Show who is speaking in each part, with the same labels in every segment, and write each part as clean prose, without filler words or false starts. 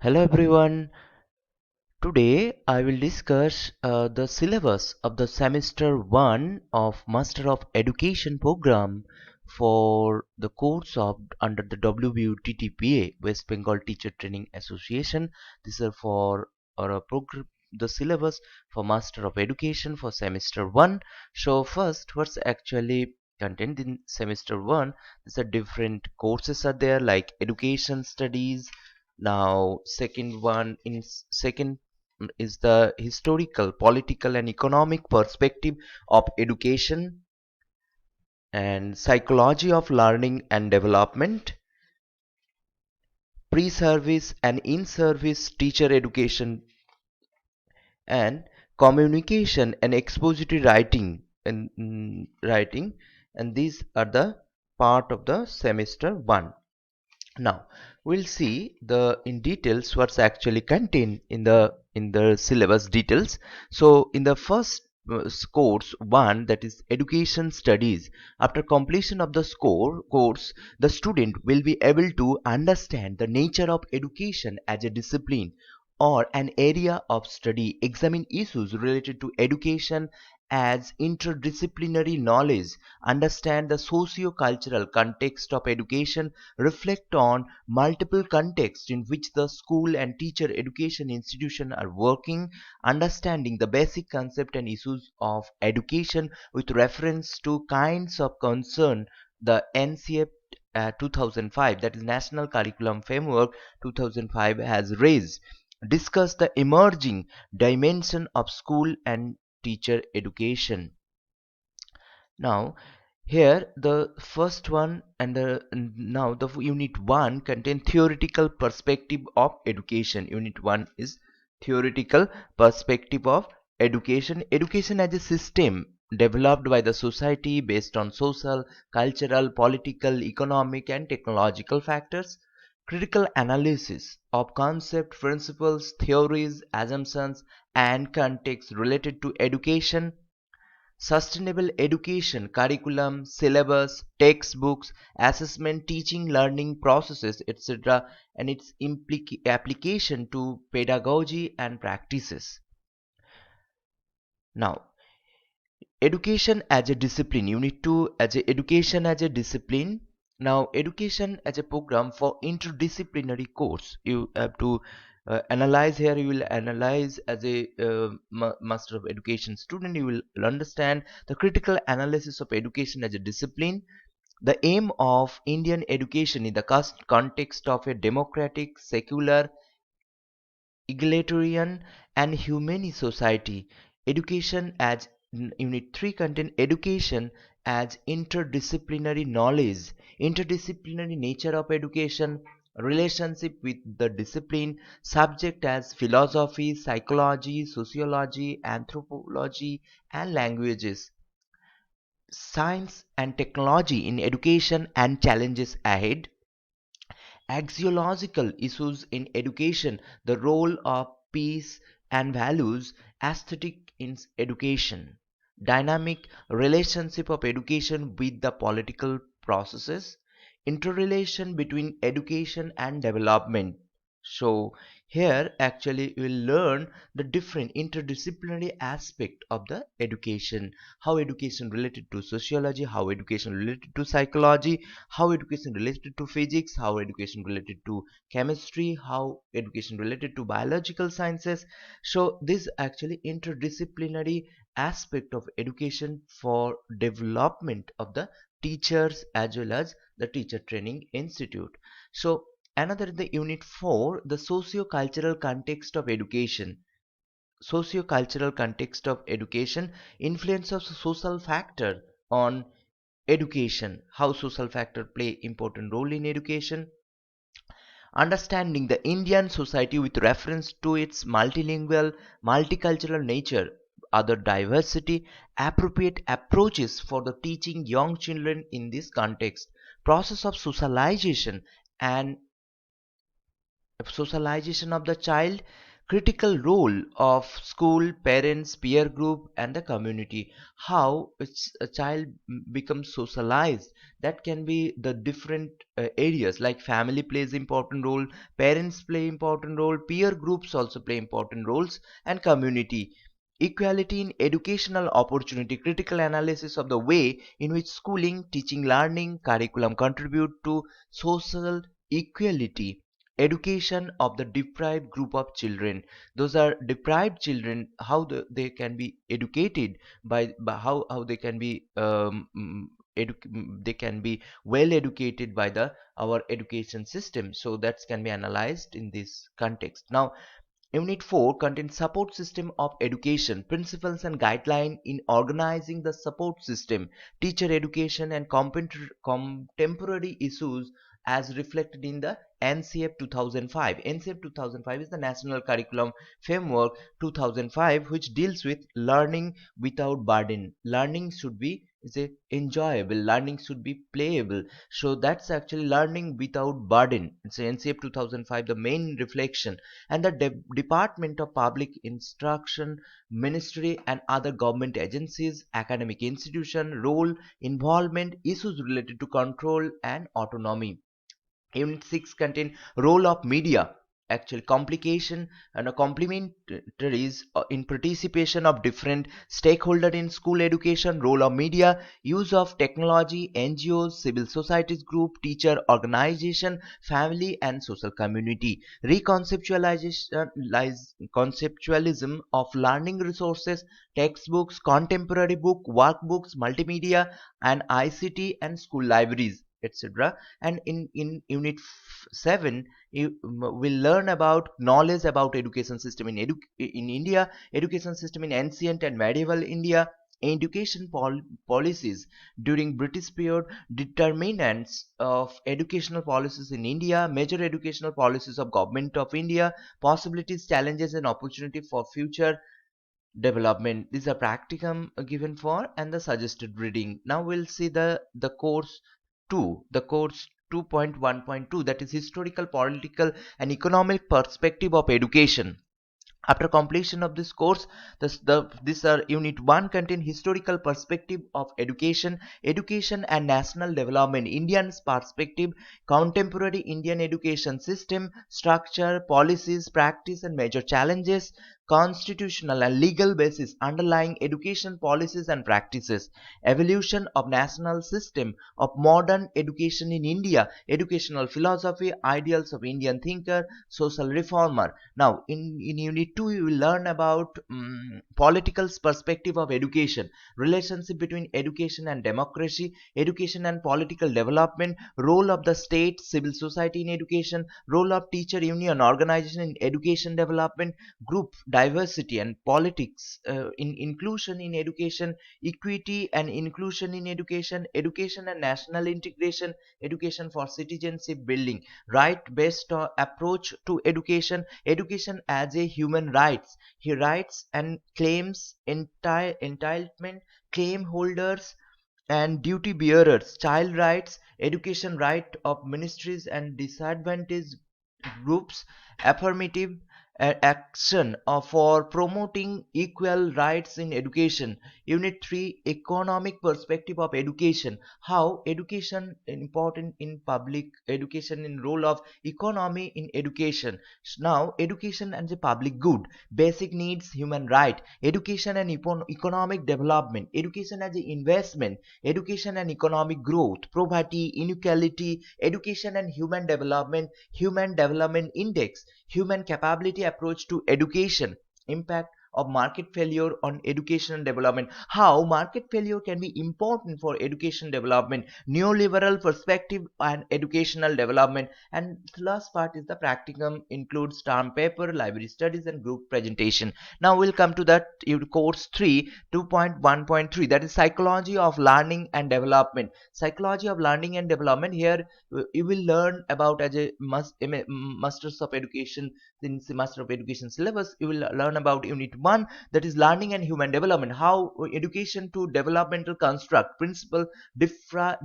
Speaker 1: Hello everyone. Today I will discuss the syllabus of the semester 1 of Master of Education program for the course of under the WBUTTPA West Bengal Teacher Training Association. This is for a program the syllabus for Master of Education for semester 1. So first what's actually content in semester 1? These are different courses are there like education studies. Now second one in second is the historical, political, and economic perspective of education and psychology of learning and development, pre-service and in-service teacher education, and communication and expository writing, and these are the part of the semester 1. Now we'll see the in details what's actually contained in the syllabus details. So in the first course 1, that is education studies, after completion of the course, the student will be able to understand the nature of education as a discipline or an area of study, examine issues related to education as interdisciplinary knowledge, understand the socio-cultural context of education, reflect on multiple contexts in which the school and teacher education institution are working, understanding the basic concept and issues of education with reference to kinds of concern the NCF 2005, that is National Curriculum Framework 2005, has raised, discuss the emerging dimension of school and teacher education. Now here the first one and now the unit 1 contain theoretical perspective of education. Unit 1 is theoretical perspective of education as a system developed by the society based on social, cultural, political, economic, and technological factors. Critical analysis of concept, principles, theories, assumptions, and context related to education. Sustainable education, curriculum, syllabus, textbooks, assessment, teaching, learning processes, etc., and its application to pedagogy and practices. Now, education as a discipline, unit 2 as a education as a discipline. Now education as a program for interdisciplinary course, you have to analyze. Here you will analyze as a master of education student, you will understand the critical analysis of education as a discipline. The aim of Indian education in the context of a democratic, secular, egalitarian, and humane society. Education as unit 3 contain education as interdisciplinary knowledge, interdisciplinary nature of education, relationship with the discipline, subject as philosophy, psychology, sociology, anthropology, and languages, science and technology in education and challenges ahead, axiological issues in education, the role of peace and values, aesthetic in education, dynamic relationship of education with the political processes, interrelation between education and development. So here actually you will learn the different interdisciplinary aspect of the education, how education related to sociology, how education related to psychology, how education related to physics, how education related to chemistry, how education related to biological sciences. So this actually interdisciplinary aspect of education for development of the teachers as well as the teacher training institute. So another, the unit 4, the socio-cultural context of education. Socio-cultural context of education, influence of social factor on education, how social factor play important role in education, understanding the Indian society with reference to its multilingual, multicultural nature, other diversity, appropriate approaches for the teaching young children in this context, process of socialization and socialization of the child, critical role of school, parents, peer group, and the community. How a child becomes socialized. That can be the different areas, like family plays important role, parents play important role, peer groups also play important roles, and community. Equality in educational opportunity, critical analysis of the way in which schooling, teaching, learning, curriculum contribute to social equality. Education of the deprived group of children. Those are deprived children, how they can be educated by how they can be they can be well educated by the our education system. So that can be analyzed in this context. Now, Unit 4 contains support system of education, principles and guideline in organizing the support system, teacher education and contemporary issues as reflected in the NCF 2005. NCF 2005 is the National Curriculum Framework 2005, which deals with learning without burden. Learning should be is a enjoyable, learning should be playable. So that's actually learning without burden. It's NCF 2005, the main reflection. And the Department of Public Instruction, Ministry and other government agencies, academic institution, role, involvement, issues related to control and autonomy. Unit 6 contain role of media, actually complication and a complementaries in participation of different stakeholder in school education, role of media, use of technology, NGOs, civil societies group, teacher organization, family and social community. Conceptualism of learning resources, textbooks, contemporary book, workbooks, multimedia and ICT and school libraries, etc. And in unit 7 you will learn about knowledge about education system in India, education system in ancient and medieval India, education policies during British period, determinants of educational policies in India, major educational policies of government of India, possibilities, challenges and opportunity for future development. These are practicum given for and the suggested reading. Now we'll see the course 2, the course 2.1.2, that is historical, political and economic perspective of education. After completion of this course, this unit 1 contain historical perspective of education, education and national development, Indian's perspective, contemporary Indian education system, structure, policies, practice and major challenges, constitutional and legal basis underlying education policies and practices, evolution of national system of modern education in India, educational philosophy, ideals of Indian thinker, social reformer. Now, in Unit 2, you will learn about political perspective of education, relationship between education and democracy, education and political development, role of the state, civil society in education, role of teacher union organization in education development, group diversity and politics in inclusion in education, equity and inclusion in education, education and national integration, education for citizenship building, right-based approach to education, education as a human rights, he rights and claims, entitlement, claim holders and duty bearers, child rights, education right of ministries and disadvantaged groups, affirmative action for promoting equal rights in education. Unit 3, economic perspective of education, how education important in public education, in role of economy in education. Now, education as a public good, basic needs, human right, education and economic development, education as an investment, education and economic growth, poverty, inequality, education and human development index, human capability approach to education, impact of market failure on education and development, how market failure can be important for education development, neoliberal perspective and educational development. And the last part is the practicum, includes term paper, library studies and group presentation. Now we'll come to that course 3 2.1.3, that is psychology of learning and development. Psychology of learning and development, here you will learn about as a masters of education, since the master of education syllabus you will learn about unit 1, that is learning and human development, how education to developmental construct principle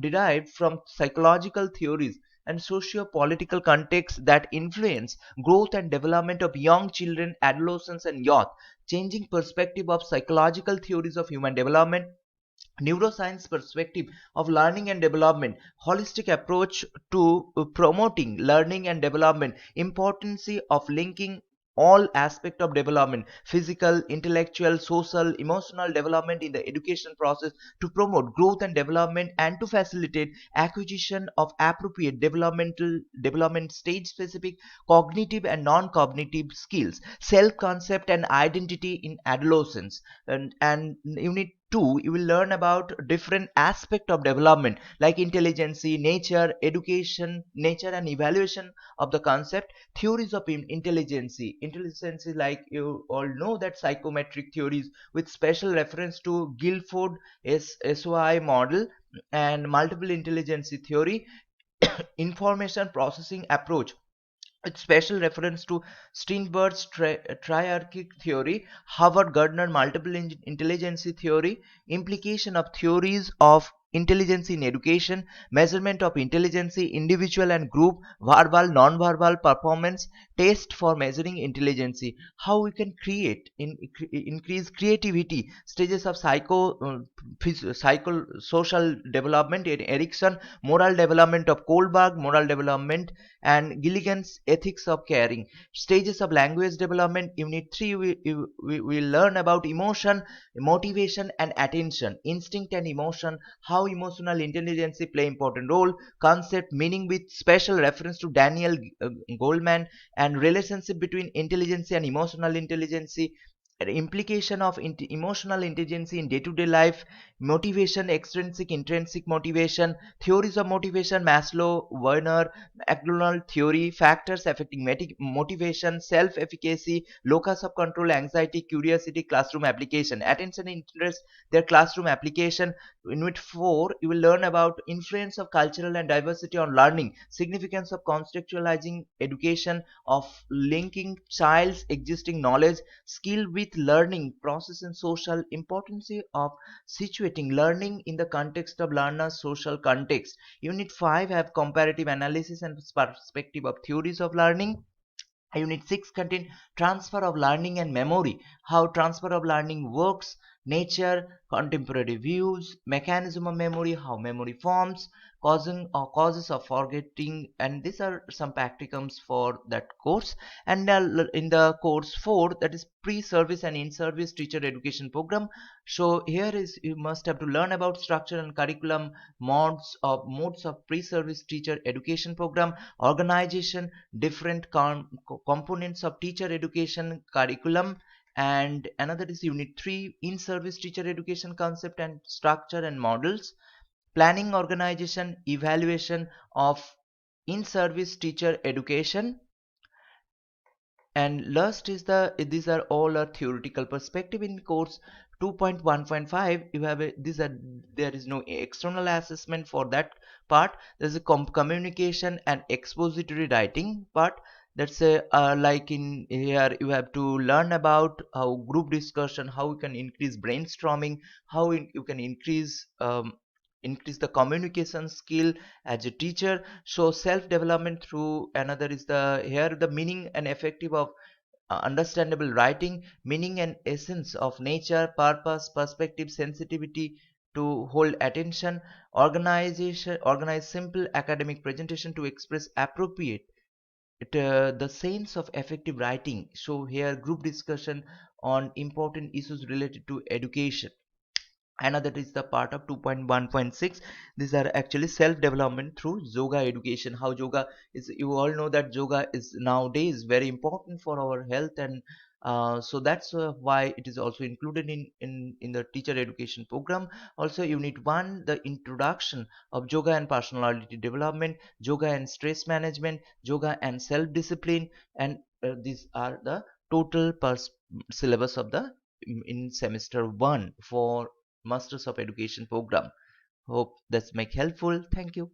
Speaker 1: derived from psychological theories and socio-political contexts that influence growth and development of young children, adolescents, and youth, changing perspective of psychological theories of human development, neuroscience perspective of learning and development, holistic approach to promoting learning and development, importance of linking all aspect of development, physical, intellectual, social, emotional development in the education process to promote growth and development and to facilitate acquisition of appropriate development stage specific cognitive and non-cognitive skills, self concept and identity in adolescence. And unit 2, you will learn about different aspect of development like intelligence, nature, education, nature and evaluation of the concept, theories of intelligence. Intelligence is, like you all know, that psychometric theories with special reference to Guilford SOI model and multiple intelligence theory, information processing approach with special reference to Steinberg's triarchic theory, Howard Gardner multiple intelligence theory, implication of theories of intelligence in education, measurement of intelligence, individual and group, verbal, non-verbal performance, test for measuring intelligence, how we can increase creativity, stages of psycho social development in Erickson, moral development of Kohlberg, moral development and Gilligan's ethics of caring, stages of language development. Unit 3, we learn about emotion, motivation and attention, instinct and emotion, how emotional intelligence play important role, concept, meaning with special reference to Daniel Goleman, and relationship between intelligence and emotional intelligence, implication of emotional intelligence in day-to-day life, motivation, extrinsic, intrinsic motivation, theories of motivation, Maslow, Werner, McDonald theory, factors affecting motivation, self-efficacy, locus of control, anxiety, curiosity, classroom application, attention, interest, their classroom application. In Unit 4, you will learn about influence of cultural and diversity on learning, significance of contextualizing education, of linking child's existing knowledge, skill with learning process and social importance of situating learning in the context of learner's social context. Unit 5 have comparative analysis and perspective of theories of learning. Unit 6 contain transfer of learning and memory, how transfer of learning works, nature, contemporary views, mechanism of memory, how memory forms, causing or causes of forgetting, and these are some practicums for that course. And in the course 4, that is pre-service and in-service teacher education program. So here is, you must have to learn about structure and curriculum, modes of pre-service teacher education program, organization, different components of teacher education curriculum, and another is unit 3, in service teacher education concept and structure and models, planning, organization, evaluation of in service teacher education. And last is these are all a theoretical perspective. In course 2.1.5, you have these are, there is no external assessment for that part. There's a communication and expository writing part. That's a like in here you have to learn about how group discussion, how you can increase brainstorming, how you can increase the communication skill as a teacher. So self development through, another is the here the meaning and effective of understandable writing, meaning and essence of nature, purpose, perspective, sensitivity to hold attention, organize simple academic presentation to express appropriate the sense of effective writing. So here group discussion on important issues related to education. Another is the part of 2.1.6. These are actually self development through yoga education, how yoga is, you all know that yoga is nowadays very important for our health, and so that's why it is also included in the teacher education program. Also unit 1, the introduction of yoga and personality development, yoga and stress management, yoga and self discipline, and these are the total syllabus of the in semester 1 for Masters of Education program. Hope that's make helpful. Thank you.